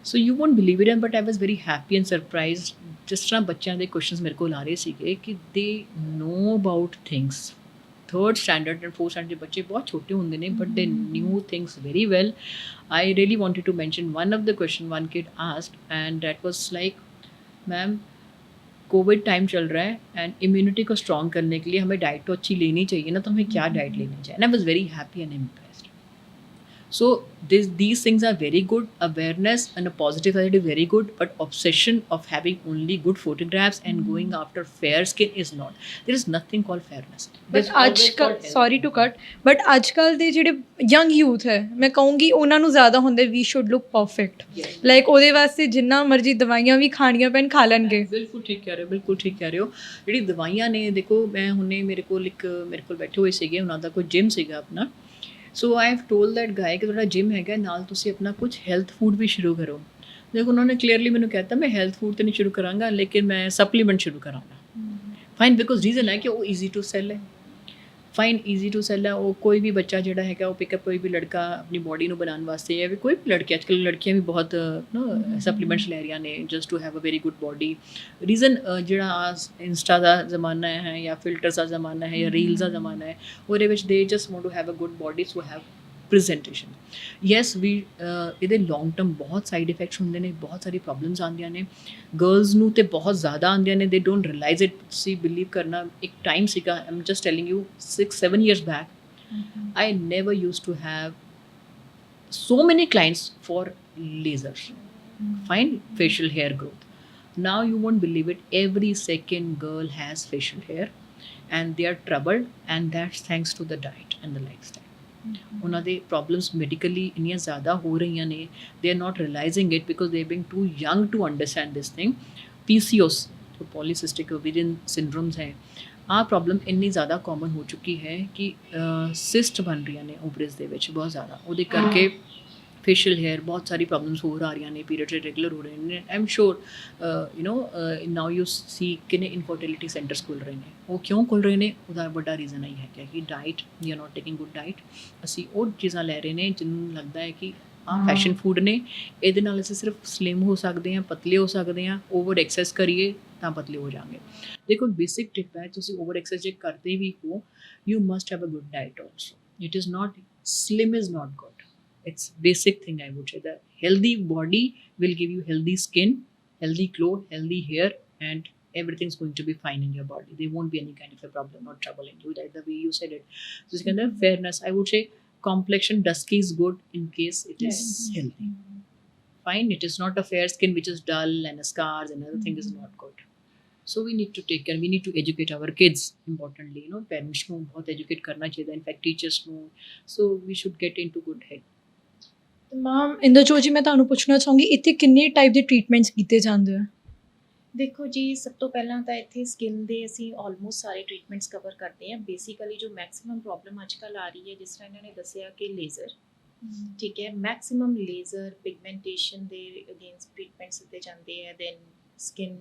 So you won't believe it, but I was very happy and surprised ਜਿਸ ਤਰ੍ਹਾਂ ਬੱਚਿਆਂ ਦੇ ਕੁਐਸਚਨਸ ਮੇਰੇ ਕੋਲ ਆ ਰਹੇ ਸੀਗੇ ਕਿ ਦੇ know about things. 3rd standard and 4th standard ਦੇ ਬੱਚੇ ਬਹੁਤ ਛੋਟੇ ਹੁੰਦੇ ਨੇ, ਬਟ ਦੇ new things very well. I really wanted to mention one of the question one kid asked, and that was like, ma'am Covid time चल रहा है एंड इम्यूनिटी को स्ट्रॉन्ग करने के लिए हमें डाइट तो अच्छी लेनी चाहिए ना, तो हमें क्या डाइट लेनी चाहिए? And I was very happy and impressed. So these things are very good. Awareness and a positive attitude very good, but obsession of having only good photographs and going after fair skin is not. There is nothing called fairness. But ਅੱਜ ਕੱਲ, ਸੌਰੀ ਟੂ ਕੱਟ, ਬਟ ਅੱਜ ਕੱਲ ਦੇ ਜਿਹੜੇ ਯੰਗ ਯੂਥ ਹੈ, ਮੈਂ ਕਹੂੰਗੀ ਉਹਨਾਂ ਨੂੰ ਜ਼ਿਆਦਾ ਹੁੰਦਾ we should look perfect, like ਉਹਦੇ ਵਾਸਤੇ ਜਿੰਨਾ ਮਰਜ਼ੀ ਦਵਾਈਆਂ ਵੀ ਖਾਣੀਆਂ ਪੈਣ ਖਾ ਲੈਣਗੇ. ਬਿਲਕੁਲ ਠੀਕ ਕਹਿ ਰਹੇ ਹੋ, ਬਿਲਕੁਲ ਠੀਕ ਕਹਿ ਰਹੇ ਹੋ. ਜਿਹੜੀ ਦਵਾਈਆਂ ਨੇ, ਦੇਖੋ ਮੈਂ ਹੁਣੇ ਮੇਰੇ ਕੋਲ ਬੈਠੇ ਹੋਏ ਸੀਗੇ, ਉਹਨਾਂ ਦਾ ਕੋਈ ਜਿਮ ਸੀਗਾ ਆਪਣਾ. ਸੋ ਆਈ ਹੈਵ ਟੋਲਡ ਦੈਟ ਗਾਇ ਕਿ ਤੁਹਾਡਾ ਜਿਮ ਹੈਗਾ, ਨਾਲ ਤੁਸੀਂ ਆਪਣਾ ਕੁਝ ਹੈਲਥ ਫੂਡ ਵੀ ਸ਼ੁਰੂ ਕਰੋ. ਦੇਖੋ ਉਹਨਾਂ ਨੇ ਕਲੀਅਰਲੀ ਮੈਨੂੰ ਕਹਿਤਾ ਮੈਂ ਹੈਲਥ ਫੂਡ ਤਾਂ ਨਹੀਂ ਸ਼ੁਰੂ ਕਰਾਂਗਾ, ਲੇਕਿਨ ਮੈਂ ਸਪਲੀਮੈਂਟ ਸ਼ੁਰੂ ਕਰਾਂਗਾ. ਫਾਈਨ, ਬਿਕੋਜ਼ ਰੀਜ਼ਨ ਹੈ ਕਿ ਉਹ ਈਜ਼ੀ ਟੂ ਸੈਲ ਹੈ. ਫਾਈਨ, ਈਜ਼ੀ ਟੂ ਸੈਲ ਹੈ. ਉਹ ਕੋਈ ਵੀ ਬੱਚਾ ਜਿਹੜਾ ਹੈਗਾ ਉਹ ਪਿਕਅਪ, ਕੋਈ ਵੀ ਲੜਕਾ ਆਪਣੀ ਬੋਡੀ ਨੂੰ ਬਣਾਉਣ ਵਾਸਤੇ, ਜਾਂ ਵੀ ਕੋਈ ਵੀ ਲੜਕੀ, ਅੱਜ ਕੱਲ੍ਹ ਲੜਕੀਆਂ ਵੀ ਬਹੁਤ ਸਪਲੀਮੈਂਟਸ ਲੈ ਰਹੀਆਂ ਨੇ just to have a very good body. Reason ਜਿਹੜਾ ਇੰਸਟਾ ਦਾ ਜ਼ਮਾਨਾ ਹੈ ਜਾਂ ਫਿਲਟਰਸ ਦਾ ਜ਼ਮਾਨਾ ਹੈ ਜਾਂ ਰੀਲਸ ਦਾ ਜ਼ਮਾਨਾ ਹੈ, ਉਹਦੇ ਵਿੱਚ they just want to have a good body, so have presentation. Yes ਵੀ ਇਹਦੇ ਲੌਂਗ ਟਰਮ ਬਹੁਤ ਸਾਈਡ ਇਫੈਕਟਸ ਹੁੰਦੇ ਨੇ, ਬਹੁਤ ਸਾਰੀ ਪ੍ਰੋਬਲਮਸ ਆਉਂਦੀਆਂ ਨੇ ਗਰਲਸ ਨੂੰ, ਤੇ ਬਹੁਤ ਜ਼ਿਆਦਾ ਆਉਂਦੀਆਂ ਨੇ. ਦੇ ਡੋਂਟ ਰਿਅਲਾਈਜ਼ ਇਟ. ਤੁਸੀਂ ਬਿਲੀਵ ਕਰਨਾ, ਇੱਕ ਟਾਈਮ ਸੀਗਾ, I am just telling you 6-7 years back I never used to have so many clients for lasers, fine, facial hair growth. Now you won't believe it, every second girl has facial hair and they are troubled, and that's thanks to the diet and the lifestyle. ਉਹਨਾਂ ਦੇ ਪ੍ਰੋਬਲਮਸ ਮੈਡੀਕਲੀ ਇੰਨੀਆਂ ਜ਼ਿਆਦਾ ਹੋ ਰਹੀਆਂ ਨੇ, they are not realising it because they being too young to understand this thing. PCOS ਜੋ ਪੋਲੀਸਿਸਟਿਕ ਓਵੇਰੀਅਨ ਸਿੰਡਰੋਮਸ ਹੈ, ਆਹ ਪ੍ਰੋਬਲਮ ਇੰਨੀ ਜ਼ਿਆਦਾ ਕਾਮਨ ਹੋ ਚੁੱਕੀ ਹੈ ਕਿ ਸਿਸਟ ਬਣ ਰਹੀਆਂ ਨੇ ਓਵਰੀਜ਼ ਦੇ ਵਿੱਚ ਬਹੁਤ ਜ਼ਿਆਦਾ. ਉਹਦੇ ਕਰਕੇ ਫੇਸ਼ੀਅਲ ਹੇਅਰ ਬਹੁਤ ਸਾਰੀ ਪ੍ਰੋਬਲਮਸ ਹੋਰ ਆ ਰਹੀਆਂ ਨੇ, ਪੀਰੀਅਡ ਰੈਗੂਲਰ ਹੋ ਰਹੇ ਨੇ. I am sure now you ਸੀ ਕਿੰਨੇ ਇਨਫਰਟੀਲਿਟੀ ਸੈਂਟਰਸ ਖੁੱਲ੍ਹ ਰਹੇ ਨੇ. ਉਹ ਕਿਉਂ ਖੁੱਲ੍ਹ ਰਹੇ ਨੇ? ਉਹਦਾ ਵੱਡਾ ਰੀਜ਼ਨ ਇਹ ਹੈ ਕਿ diet, you are not taking good diet. ਅਸੀਂ ਉਹ ਚੀਜ਼ਾਂ ਲੈ ਰਹੇ ਨੇ ਜਿਹਨੂੰ ਲੱਗਦਾ ਹੈ ਕਿ ਆਹ ਫੈਸ਼ਨ ਫੂਡ ਨੇ, ਇਹਦੇ ਨਾਲ ਅਸੀਂ ਸਿਰਫ ਸਲਿਮ ਹੋ ਸਕਦੇ ਹਾਂ, ਪਤਲੇ ਹੋ ਸਕਦੇ ਹਾਂ. ਓਵਰ ਐਕਸੈਸ ਕਰੀਏ ਤਾਂ ਪਤਲੇ ਹੋ ਜਾਵਾਂਗੇ. ਦੇਖੋ ਬੇਸਿਕ ਟਿਪ ਹੈ, ਤੁਸੀਂ ਓਵਰ ਐਕਸੈਸ ਜੇ ਕਰਦੇ ਵੀ ਹੋ, you must have a good diet also. It is not, slim is not good. It's basic thing, I would say. The healthy body will give you healthy skin, healthy glow, healthy hair, and everything's going to be fine in your body. There won't be any kind of a problem or trouble in you, like the way you said it. So it's kind of fairness. I would say complexion dusky is good in case it is healthy. Fine, it is not a fair skin which is dull and scars and other thing is not good. So we need to take care. We need to educate our kids, importantly. Parents को बहुत educate करना चाहिए. In fact, teachers को. So we should get into good head. Ma'am Inderjot ji, ਮੈਂ ਤੁਹਾਨੂੰ ਪੁੱਛਣਾ ਚਾਹੂੰਗੀ ਇੱਥੇ ਕਿੰਨੇ ਟਾਈਪ ਦੇ ਟ੍ਰੀਟਮੈਂਟਸ ਕੀਤੇ ਜਾਂਦੇ ਆ? ਦੇਖੋ ਜੀ, ਸਭ ਤੋਂ ਪਹਿਲਾਂ ਤਾਂ ਇੱਥੇ ਸਕਿਨ ਦੇ ਅਸੀਂ ਆਲਮੋਸਟ ਸਾਰੇ ਟ੍ਰੀਟਮੈਂਟਸ ਕਵਰ ਕਰਦੇ ਹਾਂ। ਬੇਸਿਕਲੀ ਜੋ ਮੈਕਸਿਮਮ ਪ੍ਰੋਬਲਮ ਅੱਜ ਕੱਲ੍ਹ ਆ ਰਹੀ ਹੈ, ਜਿਸ ਤਰ੍ਹਾਂ ਇਹਨਾਂ ਨੇ ਦੱਸਿਆ ਕਿ ਲੇਜ਼ਰ, ਠੀਕ ਹੈ, ਮੈਕਸਿਮਮ ਲੇਜ਼ਰ ਪਿਗਮੈਂਟੇਸ਼ਨ ਦੇ ਅਗੇਂਸਟ ਟ੍ਰੀਟਮੈਂਟਸ ਦਿੱਤੇ ਜਾਂਦੇ ਹੈ। ਦੈਨ ਸਕਿਨ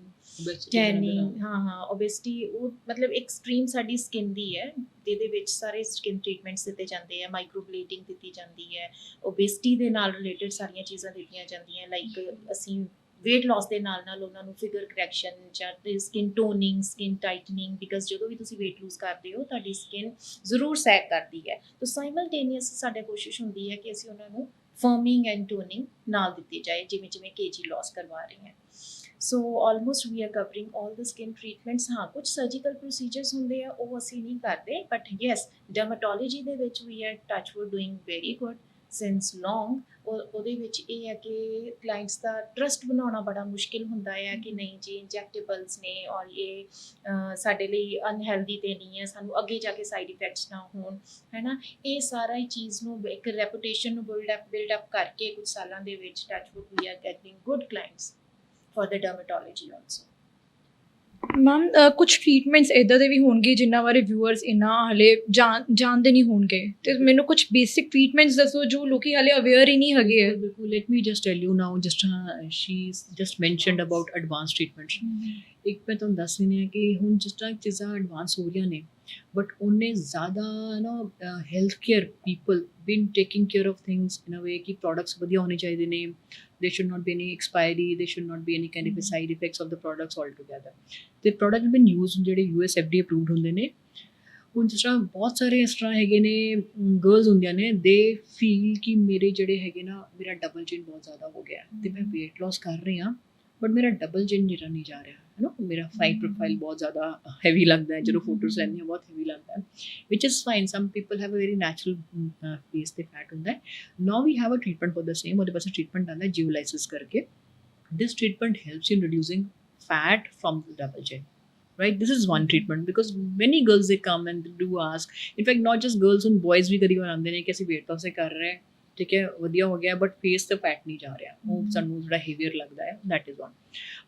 ਟੈਨਿੰਗ, ਹਾਂ ਓਬੇਸਿਟੀ, ਉਹ ਮਤਲਬ ਐਕਸਟ੍ਰੀਮ ਸਾਡੀ ਸਕਿਨ ਦੀ ਹੈ, ਜਿਹਦੇ ਵਿੱਚ ਸਾਰੇ ਸਕਿਨ ਟ੍ਰੀਟਮੈਂਟਸ ਦਿੱਤੇ ਜਾਂਦੇ ਆ। ਮਾਈਕਰੋਬਲੇਡਿੰਗ ਦਿੱਤੀ ਜਾਂਦੀ ਹੈ, ਓਬੇਸਿਟੀ ਦੇ ਨਾਲ ਰਿਲੇਟਡ ਸਾਰੀਆਂ ਚੀਜ਼ਾਂ ਦਿੱਤੀਆਂ ਜਾਂਦੀਆਂ। ਲਾਈਕ ਅਸੀਂ ਵੇਟ ਲਾਸ ਦੇ ਨਾਲ ਨਾਲ ਉਹਨਾਂ ਨੂੰ ਫਿਗਰ ਕਰੈਕਸ਼ਨ ਜਾਂ ਸਕਿਨ ਟੋਨਿੰਗ, ਸਕਿਨ ਟਾਈਟਨਿੰਗ, ਬਿਕਾਜ਼ ਜਦੋਂ ਵੀ ਤੁਸੀਂ ਵੇਟ ਲੂਜ਼ ਕਰਦੇ ਹੋ ਤੁਹਾਡੀ ਸਕਿਨ ਜ਼ਰੂਰ ਸੈਗ ਕਰਦੀ ਹੈ। ਤਾਂ ਸਾਈਮਲਟੇਨੀਅਸ ਸਾਡੀ ਕੋਸ਼ਿਸ਼ ਹੁੰਦੀ ਹੈ ਕਿ ਅਸੀਂ ਉਹਨਾਂ ਨੂੰ ਫਰਮਿੰਗ ਐਂਡ ਟੋਨਿੰਗ ਨਾਲ ਦਿੱਤੀ ਜਾਏ, ਜਿਵੇਂ ਜਿਵੇਂ ਕੇਜੀ ਲਾਸ ਕਰਵਾ ਰਹੇ ਹਾਂ। So almost we are covering all the skin treatments. ਹਾਂ, ਕੁਝ ਸਰਜੀਕਲ ਪ੍ਰੋਸੀਜਰਸ ਹੁੰਦੇ ਆ, ਉਹ ਅਸੀਂ ਨਹੀਂ ਕਰਦੇ, ਬਟ ਯੈਸ ਡਰਮਾਟੋਲੋਜੀ ਦੇ ਵਿੱਚ we are touchwood doing very good since long. ਉਹਦੇ ਵਿੱਚ ਇਹ ਹੈ ਕਿ ਕਲਾਇੰਟਸ ਦਾ ਟਰਸਟ ਬਣਾਉਣਾ ਬੜਾ ਮੁਸ਼ਕਿਲ ਹੁੰਦਾ ਹੈ ਕਿ ਨਹੀਂ ਜੀ ਇੰਜੈਕਟੇਬਲਸ ਨੇ ਔਰ ਇਹ ਸਾਡੇ ਲਈ ਅਨਹੈਲਦੀ ਤੇ ਨਹੀਂ ਹੈ, ਸਾਨੂੰ ਅੱਗੇ ਜਾ ਕੇ ਸਾਈਡ ਇਫੈਕਟਸ ਨਾ ਹੋਣ, ਹੈ ਨਾ। ਇਹ ਸਾਰਾ ਹੀ ਚੀਜ਼ ਨੂੰ ਇੱਕ ਰੈਪੂਟੇਸ਼ਨ ਨੂੰ ਬਿਲਡ ਅਪ ਕਰਕੇ ਕੁਝ ਸਾਲਾਂ ਦੇ ਵਿੱਚ touchwood we are getting good clients for the dermatology also। Ma'am ਕੁਝ ਟ੍ਰੀਟਮੈਂਟਸ ਇੱਦਾਂ ਦੇ ਵੀ ਹੋਣਗੇ ਜਿਨ੍ਹਾਂ ਬਾਰੇ ਵਿਊਅਰਸ ਇੰਨਾ ਹਲੇ ਜਾਣਦੇ ਨਹੀਂ ਹੋਣਗੇ, ਤੇ ਮੈਨੂੰ ਕੁਝ ਬੇਸਿਕ ਟ੍ਰੀਟਮੈਂਟਸ ਦੱਸੋ ਜੋ ਲੋਕੀ ਹਲੇ ਅਵੇਅਰ ਹੀ ਨਹੀਂ ਹੈਗੇ ਹੈ। ਬਿਲਕੁਲ, let me just tell you now, just she just mentioned about advance treatments. ਇੱਕ ਮੈਂ ਤੁਹਾਨੂੰ ਦੱਸ ਰਹੀ ਹਾਂ ਕਿ ਹੁਣ ਜਿਸ ਤਰ੍ਹਾਂ ਚੀਜ਼ਾਂ ਐਡਵਾਂਸ ਹੋ ਰਹੀਆਂ ਨੇ, ਬਟ ਉਹਨੇ ਜ਼ਿਆਦਾ ਨਾ health care people been taking care of things in a way ਕਿ ਪ੍ਰੋਡਕਟਸ ਵਧੀਆ ਹੋਣੇ ਚਾਹੀਦੇ ਨੇ। They should not be any expiry, they should not be any kind of side effects of the products all together. ਅਤੇ ਪ੍ਰੋਡਕਟ ਬੀਨ ਯੂਜ਼ ਜਿਹੜੇ US FDA ਅਪਰੂਵਡ ਹੁੰਦੇ ਨੇ। ਹੁਣ ਜਿਸ ਤਰ੍ਹਾਂ ਬਹੁਤ ਸਾਰੇ ਇਸ ਤਰ੍ਹਾਂ ਹੈਗੇ ਨੇ, ਗਰਲਸ ਹੁੰਦੀਆਂ ਨੇ, ਦੇ ਫੀਲ ਕਿ ਮੇਰੇ ਜਿਹੜੇ ਹੈਗੇ ਨਾ, ਮੇਰਾ ਡਬਲ ਚਿਨ ਬਹੁਤ ਜ਼ਿਆਦਾ ਹੋ ਗਿਆ ਅਤੇ ਮੈਂ ਵੇਟ ਲੋਸ ਕਰ ਰਹੀ ਹਾਂ, ਬਟ ਮੇਰਾ ਡਬਲ ਚਿਨ ਜਿਹੜਾ ਨਹੀਂ ਜਾ ਰਿਹਾ, ਹੈ ਨਾ। ਮੇਰਾ ਫਾਈਟ ਪ੍ਰੋਫਾਈਲ ਬਹੁਤ ਜ਼ਿਆਦਾ ਹੈਵੀ ਲੱਗਦਾ ਹੈ, ਜਦੋਂ ਫੋਟੋਜ਼ ਲੈਂਦੀ ਹਾਂ ਬਹੁਤ ਹੈਵੀ ਲੱਗਦਾ ਹੈ, which is fine. Some people have a very natural face 'ਤੇ ਫੈਟ ਹੁੰਦਾ ਹੈ। Now we have a treatment for the same. ਉਹਦੇ ਪਾਸੇ ਟ੍ਰੀਟਮੈਂਟ ਆਉਂਦਾ ਜਿਓਲਾਈਸਿਸ ਕਰਕੇ। This treatment helps in reducing fat from the double chin, right? This is one treatment, because many girls they come and do ask, in fact not just girls, and boys ਵੀ ਕਦੀ ਵਾਰ ਆਉਂਦੇ ਨੇ ਕਿ ਅਸੀਂ weight loss ਕਰ ਰਹੇ ਹਾਂ, ਠੀਕ ਹੈ, ਵਧੀਆ ਹੋ ਗਿਆ, ਬਟ ਫੇਸ ਤੇ ਫੈਟ ਨਹੀਂ ਜਾ ਰਿਹਾ, ਉਹ ਸਾਨੂੰ ਥੋੜਾ ਹੈਵੀਅਰ ਲੱਗਦਾ ਹੈ। That is one.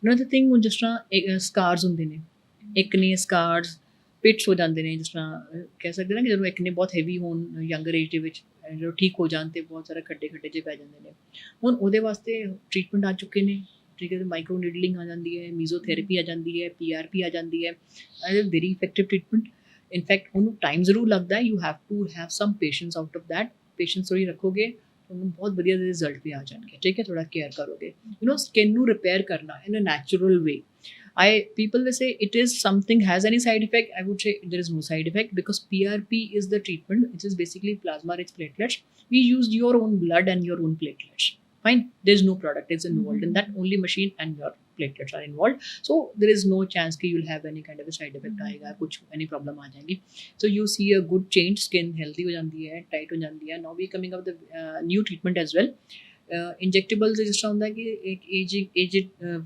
Another thing, ਜਿਸ ਤਰ੍ਹਾਂ ਸਕਾਰਸ ਹੁੰਦੇ ਨੇ, ਇਕਨੇ ਸਕਾਰਸ ਪਿਟਸ ਹੋ ਜਾਂਦੇ ਨੇ, ਜਿਸ ਤਰ੍ਹਾਂ ਕਹਿ ਸਕਦੇ ਨਾ ਕਿ ਜਦੋਂ ਇਕਨੇ ਬਹੁਤ ਹੈਵੀ ਹੋਣ ਯੰਗਰ ਏਜ ਦੇ ਵਿੱਚ, ਜਦੋਂ ਠੀਕ ਹੋ ਜਾਣ ਤੇ ਬਹੁਤ ਸਾਰਾ ਖੱਡੇ ਜਿਹੇ ਪੈ ਜਾਂਦੇ ਨੇ। ਹੁਣ ਉਹਦੇ ਵਾਸਤੇ ਟ੍ਰੀਟਮੈਂਟ ਆ ਚੁੱਕੇ ਨੇ, ਠੀਕ ਹੈ। ਮਾਈਕਰੋ ਨੀਡਲਿੰਗ ਆ ਜਾਂਦੀ ਹੈ, ਮੀਜ਼ੋਥੈਰੇਪੀ ਆ ਜਾਂਦੀ ਹੈ, PRP ਆ ਜਾਂਦੀ ਹੈ। Very effective treatment. ਇਨਫੈਕਟ ਉਹਨੂੰ ਟਾਈਮ ਜ਼ਰੂਰ ਲੱਗਦਾ ਹੈ, you have to have some patience out of that. Patience ਥੋੜ੍ਹੀ ਰੱਖੋਗੇ ਤੁਹਾਨੂੰ ਬਹੁਤ ਵਧੀਆ ਰਿਜ਼ਲਟ ਵੀ ਆ ਜਾਣਗੇ, ਠੀਕ ਹੈ। ਥੋੜਾ ਕੇਅਰ ਕਰੋਗੇ, ਸਕਿਨ ਨੂੰ ਰਿਪੇਅਰ ਕਰਨਾ in a natural way. People will say it is something has any side effect. I would say there is no side effect, because PRP is the treatment, which is basically plasma rich platelets. We used your own blood and your own platelets. Fine, there's no product is involved in that, only machine and your platelets are involved. So there is no chance that you'll have any kind of a side effect aayega, kuch any problem aa jayegi. So you see a good change, skin healthy ho jandi hai, tight ho jandi hai. Now we coming up with the new treatment as well. ਇੰਜੈਕਟੇਬਲਸ ਜਿਸ ਤਰ੍ਹਾਂ ਹੁੰਦਾ ਕਿ ਇੱਕ ਏਜਡ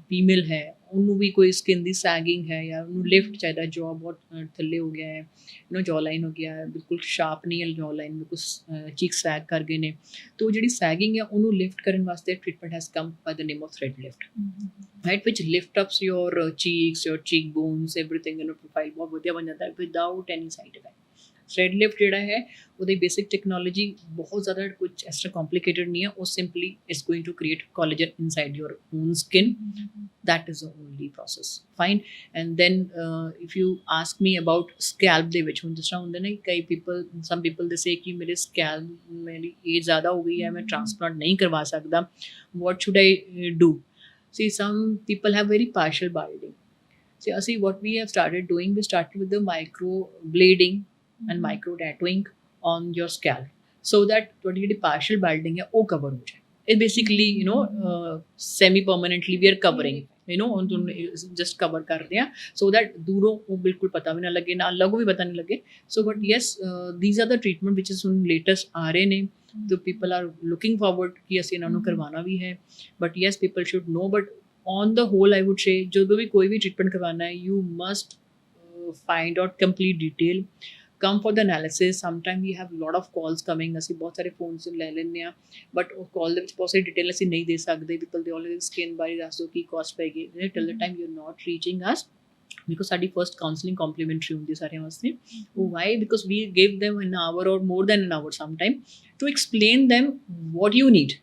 ਫੀਮੇਲ ਹੈ, ਉਹਨੂੰ ਵੀ ਕੋਈ ਸਕਿਨ ਦੀ ਸੈਗਿੰਗ ਹੈ ਜਾਂ ਉਹਨੂੰ ਲਿਫਟ ਚਾਹੀਦਾ, ਜੌ ਬਹੁਤ ਥੱਲੇ ਹੋ ਗਿਆ ਹੈ, ਜੌ ਲਾਈਨ ਹੋ ਗਿਆ ਹੈ, ਬਿਲਕੁਲ ਸ਼ਾਰਪ ਨਹੀਂ ਹੈ ਜੌ ਲਾਈਨ, ਬਿਲਕੁਲ ਚੀਕ ਸੈਗ ਕਰ ਗਏ ਨੇ। ਤਾਂ ਉਹ ਜਿਹੜੀ ਸੈਗਿੰਗ ਹੈ ਉਹਨੂੰ ਲਿਫਟ ਕਰਨ ਵਾਸਤੇ treatment has come by the name of thread lift, right, which lift ups your cheeks, your cheek bones, everything. Profile ਬਹੁਤ ਵਧੀਆ ਬਣ ਜਾਂਦਾ ਹੈ without any side effect. Thread lift ਜਿਹੜਾ ਹੈ ਉਹਦੀ ਬੇਸਿਕ ਟੈਕਨੋਲੋਜੀ ਬਹੁਤ ਜ਼ਿਆਦਾ ਕੁਝ ਐਕਸਟਰਾ ਕੰਪਲੀਕੇਟਡ ਨਹੀਂ ਹੈ, ਉਹ simply is going to create collagen inside your own skin. that is the only process, fine. And then if you ask me about scalp ਦੇ ਵਿੱਚ, ਹੁਣ ਜਿਸ ਤਰ੍ਹਾਂ ਹੁੰਦੇ ਨੇ ਕਈ people, some people they say ਕਿ ਮੇਰੇ scalp, ਮੇਰੀ ਏਜ ਜ਼ਿਆਦਾ ਹੋ ਗਈ ਹੈ, ਮੈਂ ਟ੍ਰਾਂਸਪਲਾਂਟ ਨਹੀਂ ਕਰਵਾ ਸਕਦਾ, what should I do? See, some people have very partial balding. See, ਅਸੀਂ what we have started doing, we started with the micro blading and micro tattooing on your scalp, so that ਤੁਹਾਡੀ ਜਿਹੜੀ partial balding ਹੈ ਉਹ ਕਵਰ ਹੋ ਜਾਏ। It basically, semi permanently we are covering, ਹੁਣ ਤੁਹਾਨੂੰ just cover ਕਰਦੇ ਆ, so that ਦੂਰੋਂ ਉਹ ਬਿਲਕੁਲ ਪਤਾ ਵੀ ਨਾ ਲੱਗੇ, ਨਾਲ ਲੱਗੋ ਵੀ ਪਤਾ ਨਹੀਂ ਲੱਗੇ। So but yes, these are the treatment which is ਹੁਣ latest ਆ ਰਹੇ ਨੇ, so people are looking forward ਕਿ ਅਸੀਂ ਇਹਨਾਂ ਨੂੰ ਕਰਵਾਉਣਾ ਵੀ ਹੈ। But yes, people should know, but on the whole I would say ਜਦੋਂ ਵੀ ਕੋਈ ਵੀ treatment ਕਰਵਾਉਣਾ ਹੈ, you must find out complete detail, come for the analysis. Sometimes we have a lot of calls coming, ਅਸੀਂ ਬਹੁਤ ਸਾਰੇ ਫੋਨਸ ਲੈ ਲੈਂਦੇ ਆ, ਬਟ ਉਹ ਕਾਲ ਦੇ ਵਿੱਚ ਬਹੁਤ ਸਾਰੀ ਡਿਟੇਲ ਅਸੀਂ ਨਹੀਂ ਦੇ ਸਕਦੇ, ਪੀਪਲ ਦੇ ਆਲਵੇਜ਼ ਸਕਿਨ ਬਾਰੇ ਦੱਸ ਦਿਓ ਕੀ ਕਾਸਟ ਪੈਗੀ, till the time you are not reaching us, because ਸਾਡੀ ਫਸਟ ਕਾਉਂਸਲਿੰਗ ਕੰਪਲੀਮੈਂਟਰੀ ਹੁੰਦੀ ਸਾਰਿਆਂ ਵਾਸਤੇ। ਉਹ why, because we give them an hour or more than an hour sometime to explain them what you need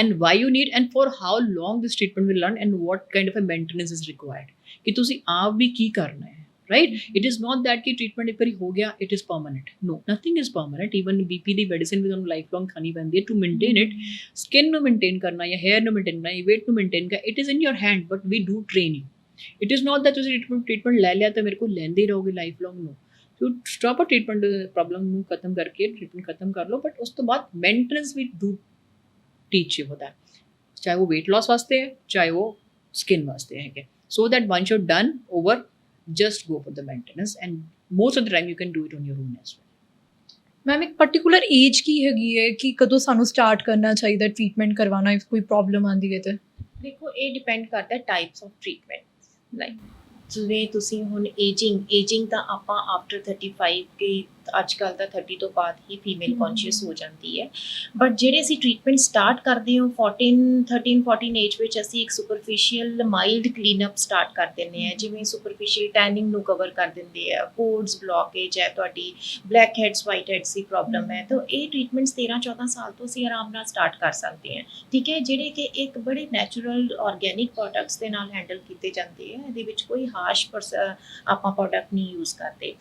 and why you need and for how long this treatment will run and what kind of a maintenance is required, ਕਿ ਤੁਸੀਂ ਆਪ ਵੀ ਕੀ ਕਰਨਾ ਹੈ, right? It is not that कि treatment एक बारी हो गया it is permanent. No, nothing is permanent. Even BP the medicine ਵੀ ਤੁਹਾਨੂੰ lifelong ਖਾਣੀ ਪੈਂਦੀ ਹੈ to maintain it. Skin ਨੂੰ maintain ਕਰਨਾ ਜਾਂ hair ਨੂੰ maintain ਕਰਨਾ ਜਾਂ weight ਨੂੰ maintain ਕਰਨਾ, it is in your hand, but we do train you. It is not that ਤੁਸੀਂ treatment ਲੈ ਲਿਆ ਤਾਂ ਮੇਰੇ ਕੋਲ ਲੈਂਦੇ ਹੀ ਰਹੋਗੇ lifelong, no. So stop a treatment problem ਨੂੰ ਖਤਮ ਕਰਕੇ treatment ਖਤਮ ਕਰ ਲਓ, but ਉਸ ਤੋਂ ਬਾਅਦ maintenance we do teach you for that. ਚਾਹੇ ਉਹ weight loss ਵਾਸਤੇ ਹੈ, ਚਾਹੇ ਉਹ skin ਵਾਸਤੇ ਹੈਗੇ, so that once you're done over, just go for the maintenance and most of the time you can do it on your own as well. Ma'am ਇੱਕ ਪਾਰਟਿਕੂਲਰ ਏਜ ਕੀ ਹੈਗੀ ਹੈ ਕਿ ਕਦੋਂ ਸਾਨੂੰ ਸਟਾਰਟ ਕਰਨਾ ਚਾਹੀਦਾ ਟ੍ਰੀਟਮੈਂਟ ਕਰਵਾਉਣਾ, if ਕੋਈ ਪ੍ਰੋਬਲਮ ਆਉਂਦੀ ਹੈ ਤਾਂ? ਦੇਖੋ ਇਹ ਡਿਪੈਂਡ ਕਰਦਾ ਟਾਈਪਸ ਆਫ ਟ੍ਰੀਟਮੈਂਟ, ਲਾਈਕ ਜਿਵੇਂ ਤੁਸੀਂ ਹੁਣ ਏਜਿੰਗ ਤਾਂ ਆਪਾਂ ਆਫਟਰ 35 ਕੇ ਅੱਜ ਕੱਲ੍ਹ ਤਾਂ 30 ਤੋਂ ਬਾਅਦ ਹੀ ਫੀਮੇਲ ਕੌਨਸ਼ੀਅਸ ਹੋ ਜਾਂਦੀ ਹੈ, ਬਟ ਜਿਹੜੇ ਅਸੀਂ ਟ੍ਰੀਟਮੈਂਟ ਸਟਾਰਟ ਕਰਦੇ ਹਾਂ 13-14 ਏਜ ਵਿੱਚ ਅਸੀਂ ਇੱਕ ਸੁਪਰਫਿਸ਼ੀਅਲ ਮਾਈਲਡ ਕਲੀਨਅਪ ਸਟਾਰਟ ਕਰ ਦਿੰਦੇ ਹਾਂ, ਜਿਵੇਂ ਸੁਪਰਫਿਸ਼ੀਅਲ ਟੈਨਿੰਗ ਨੂੰ ਕਵਰ ਕਰ ਦਿੰਦੇ ਆ, ਪੋਰਸ ਬਲੌਕੇਜ ਹੈ ਤੁਹਾਡੀ, ਬਲੈਕ ਹੈਡਸ ਵਾਈਟ ਹੈਡਸ ਦੀ ਪ੍ਰੋਬਲਮ ਹੈ, ਤਾਂ ਇਹ ਟ੍ਰੀਟਮੈਂਟਸ 13-14 ਸਾਲ ਤੋਂ ਅਸੀਂ ਆਰਾਮ ਨਾਲ ਸਟਾਰਟ ਕਰ ਸਕਦੇ ਹਾਂ, ਠੀਕ ਹੈ, ਜਿਹੜੇ ਕਿ ਇੱਕ ਬੜੇ ਨੈਚੁਰਲ ਆਰਗੈਨਿਕ ਪ੍ਰੋਡਕਟਸ ਦੇ ਨਾਲ ਹੈਂਡਲ ਕੀਤੇ ਜਾਂਦੇ ਆ, ਇਹਦੇ ਵਿੱਚ ਕੋਈ ਹਾਰਸ਼ ਆਪਾਂ ਪ੍ਰੋਡਕਟ ਨਹੀਂ ਯੂਜ਼ ਕਰਦੇ।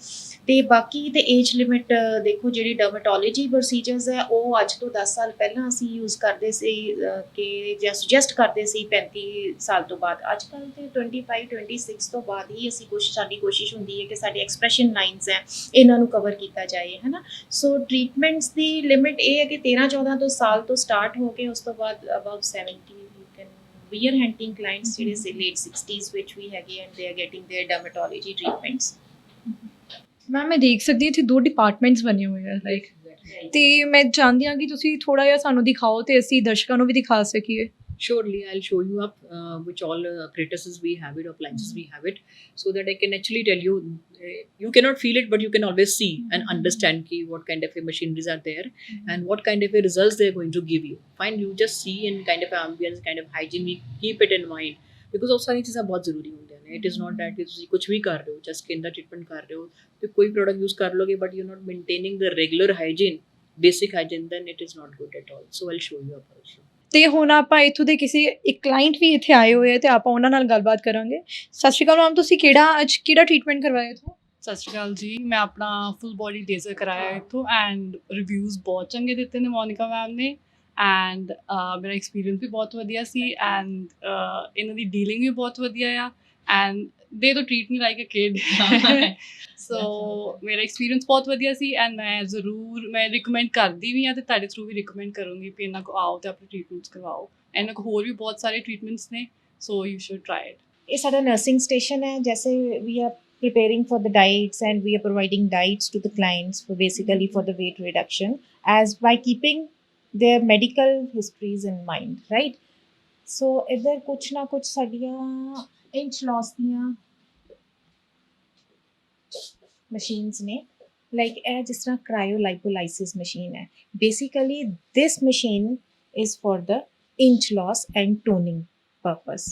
ਤੇ ਬਾਕੀ ਤੇ ਏਜ ਲਿਮਿਟ ਦੇਖੋ, ਜਿਹੜੀ ਡਰਮੇਟੋਲੋਜੀ ਪ੍ਰੋਸੀਜਰਸ ਹੈ ਉਹ ਅੱਜ ਤੋਂ 10 ਸਾਲ ਪਹਿਲਾਂ ਅਸੀਂ ਯੂਜ਼ ਕਰਦੇ ਸੀ ਕਿ ਜਾਂ ਸੁਜੈਸਟ ਕਰਦੇ ਸੀ 35 ਸਾਲ ਤੋਂ ਬਾਅਦ, ਅੱਜ ਕੱਲ੍ਹ ਤੇ 25-26 ਤੋਂ ਬਾਅਦ ਹੀ ਸਾਡੀ ਕੋਸ਼ਿਸ਼ ਹੁੰਦੀ ਹੈ ਕਿ ਸਾਡੇ ਐਕਸਪ੍ਰੈਸ਼ਨ ਲਾਈਨਸ ਹੈ ਇਹਨਾਂ ਨੂੰ ਕਵਰ ਕੀਤਾ ਜਾਏ, ਹੈ ਨਾ। ਸੋ ਟ੍ਰੀਟਮੈਂਟਸ ਦੀ ਲਿਮਿਟ ਇਹ ਹੈ ਕਿ 13-14 ਤੋਂ ਸਾਲ ਤੋਂ ਸਟਾਰਟ ਹੋ ਕੇ ਉਸ ਤੋਂ ਬਾਅਦ above 70 we are hunting clients ਜਿਹੜੇ late 60s ਵਿੱਚ ਵੀ ਹੈਗੇ and they are getting their dermatology treatments। Ma'am ਮੈਂ ਦੇਖ ਸਕਦੀ ਹਾਂ ਇੱਥੇ 2 ਡਿਪਾਰਟਮੈਂਟਸ ਬਣੇ ਹੋਏ ਆ ਲਾਈਕ, ਤੇ ਮੈਂ ਚਾਹੁੰਦੀ ਹਾਂ ਕਿ ਤੁਸੀਂ ਥੋੜਾ ਜਿਹਾ ਸਾਨੂੰ ਦਿਖਾਓ ਤੇ ਅਸੀਂ ਦਰਸ਼ਕਾਂ ਨੂੰ ਵੀ ਦਿਖਾ ਸਕੀਏ। Surely, I'll show you up which all apparatuses we have it, appliances we have it, so that I can actually tell you. You cannot feel it, but you can always see and understand ki what kind of machineries are there and what kind of results they are going to give you. Fine, you just see in kind of ambience, kind of hygiene, we keep it in mind because ਉਹ ਸਾਰੀ ਚੀਜ਼ਾਂ ਬਹੁਤ ਜ਼ਰੂਰੀ ਹੁੰਦੀਆਂ ਨੇ। It is not that ਕਿ ਤੁਸੀਂ ਕੁਝ ਵੀ ਕਰ ਰਹੇ ਹੋ, just skin ਦਾ ਟ੍ਰੀਟਮੈਂਟ ਕਰ ਰਹੇ ਹੋ ਤੇ ਕੋਈ ਪ੍ਰੋਡਕਟ ਯੂਜ਼ ਕਰ ਲੋਗੇ but you're not maintaining the regular hygiene, basic hygiene, then it is not good at all. So I'll show you up also. ਤੇ ਹੁਣ ਆਪਾਂ ਇੱਥੋਂ ਦੇ ਇੱਕ ਕਲਾਇੰਟ ਵੀ ਇੱਥੇ ਆਏ ਹੋਏ ਆ ਤੇ ਆਪਾਂ ਉਹਨਾਂ ਨਾਲ ਗੱਲਬਾਤ ਕਰਾਂਗੇ। ਸਤਿ ਸ਼੍ਰੀ ਅਕਾਲ ਮੈਮ, ਤੁਸੀਂ ਕਿਹੜਾ ਟ੍ਰੀਟਮੈਂਟ ਕਰਵਾਇਆ ਇੱਥੋਂ? ਸਤਿ ਸ਼੍ਰੀ ਅਕਾਲ ਜੀ, ਮੈਂ ਆਪਣਾ ਫੁੱਲ ਬੋਡੀ ਲੇਜ਼ਰ ਕਰਾਇਆ ਇੱਥੋਂ ਐਂਡ ਰਿਵਿਊਜ਼ ਬਹੁਤ ਚੰਗੇ ਦਿੱਤੇ ਨੇ ਮੋਨਿਕਾ ਮੈਮ ਨੇ ਐਂਡ ਮੇਰਾ ਐਕਸਪੀਰੀਅੰਸ ਵੀ ਬਹੁਤ ਵਧੀਆ ਸੀ ਐਂਡ ਇਹਨਾਂ ਦੀ ਡੀਲਿੰਗ ਵੀ ਬਹੁਤ ਵਧੀਆ ਆ ਐਂਡ ਦੇ ਤੋਂ treat me like a kid so ਮੇਰਾ ਐਕਸਪੀਰੀਅੰਸ ਬਹੁਤ ਵਧੀਆ ਸੀ ਐਂਡ ਮੈਂ ਰਿਕਮੈਂਡ ਕਰਦੀ ਵੀ ਹਾਂ ਤੇ ਤੁਹਾਡੇ ਥਰੂ ਵੀ ਰਿਕਮੈਂਡ ਕਰੂੰਗੀ ਵੀ ਇਹਨਾਂ ਕੋਲ ਆਓ ਤੇ ਆਪਣੇ ਟ੍ਰੀਟਮੈਂਟਸ ਕਰਵਾਓ। ਇਹਨਾਂ ਕੋਲ ਹੋਰ ਵੀ ਬਹੁਤ ਸਾਰੇ ਟ੍ਰੀਟਮੈਂਟਸ ਨੇ, so you should try it. ਇਹ ਸਾਡਾ ਨਰਸਿੰਗ ਸਟੇਸ਼ਨ ਹੈ, ਜੈਸੇ we are preparing for the diets and we are providing diets to the clients for basically for the weight reduction as by keeping their medical histories in mind, right? So ਇੱਧਰ ਕੁਛ ਨਾ ਕੁਛ ਸਾਡੀਆਂ ਇੰਚ ਲਾਸ ਦੀਆਂ ਮਸ਼ੀਨਸ ਨੇ, ਲਾਈਕ ਇਹ ਜਿਸ ਤਰ੍ਹਾਂ ਕ੍ਰਾਇਓਲਾਈਪੋਲਾਈਸਿਸ ਮਸ਼ੀਨ ਹੈ, basically this machine is for the inch loss and toning purpose.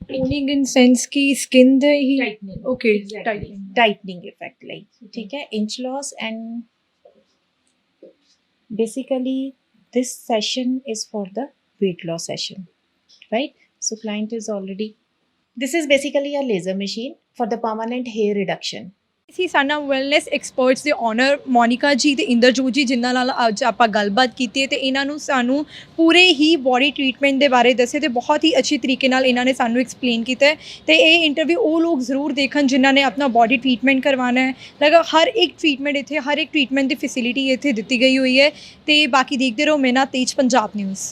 Toning in sense की स्किन दे ही Tightening. Okay Exactly. Tightening effect, like ठीक है, inch loss and basically this session is for the weight loss session, right? So client is already, this is basically a laser machine for the permanent hair reduction. ਸੀ ਸਾਡਾ ਵੈਲਨੈਸ ਐਕਸਪਰਟਸ ਦੇ ਓਨਰ ਮੋਨਿਕਾ ਜੀ ਤੇ ਇੰਦਰਜੋਤ ਜੀ, ਜਿਨ੍ਹਾਂ ਨਾਲ ਅੱਜ ਆਪਾਂ ਗੱਲਬਾਤ ਕੀਤੀ ਹੈ ਤੇ ਇਹਨਾਂ ਨੂੰ ਸਾਨੂੰ ਪੂਰੇ ਹੀ ਬੋਡੀ ਟ੍ਰੀਟਮੈਂਟ ਦੇ ਬਾਰੇ ਦੱਸੇ ਤੇ ਬਹੁਤ ਹੀ ਅੱਛੀ ਤਰੀਕੇ ਨਾਲ ਇਹਨਾਂ ਨੇ ਸਾਨੂੰ ਐਕਸਪਲੇਨ ਕੀਤਾ ਤੇ ਇਹ ਇੰਟਰਵਿਊ ਉਹ ਲੋਕ ਜ਼ਰੂਰ ਦੇਖਣ ਜਿਨ੍ਹਾਂ ਨੇ ਆਪਣਾ ਬੋਡੀ ਟ੍ਰੀਟਮੈਂਟ ਕਰਵਾਉਣਾ ਹੈ। ਲਗਾ ਹਰ ਇੱਕ ਟ੍ਰੀਟਮੈਂਟ ਇੱਥੇ, ਹਰ ਇੱਕ ਟ੍ਰੀਟਮੈਂਟ ਦੀ ਫੈਸਿਲਿਟੀ ਇੱਥੇ ਦਿੱਤੀ ਗਈ ਹੋਈ ਹੈ ਤੇ ਬਾਕੀ ਦੇਖਦੇ ਰਹੋ ਮੇਨਾ ਤੇਜ ਪੰਜਾਬ ਨਿਊਜ਼।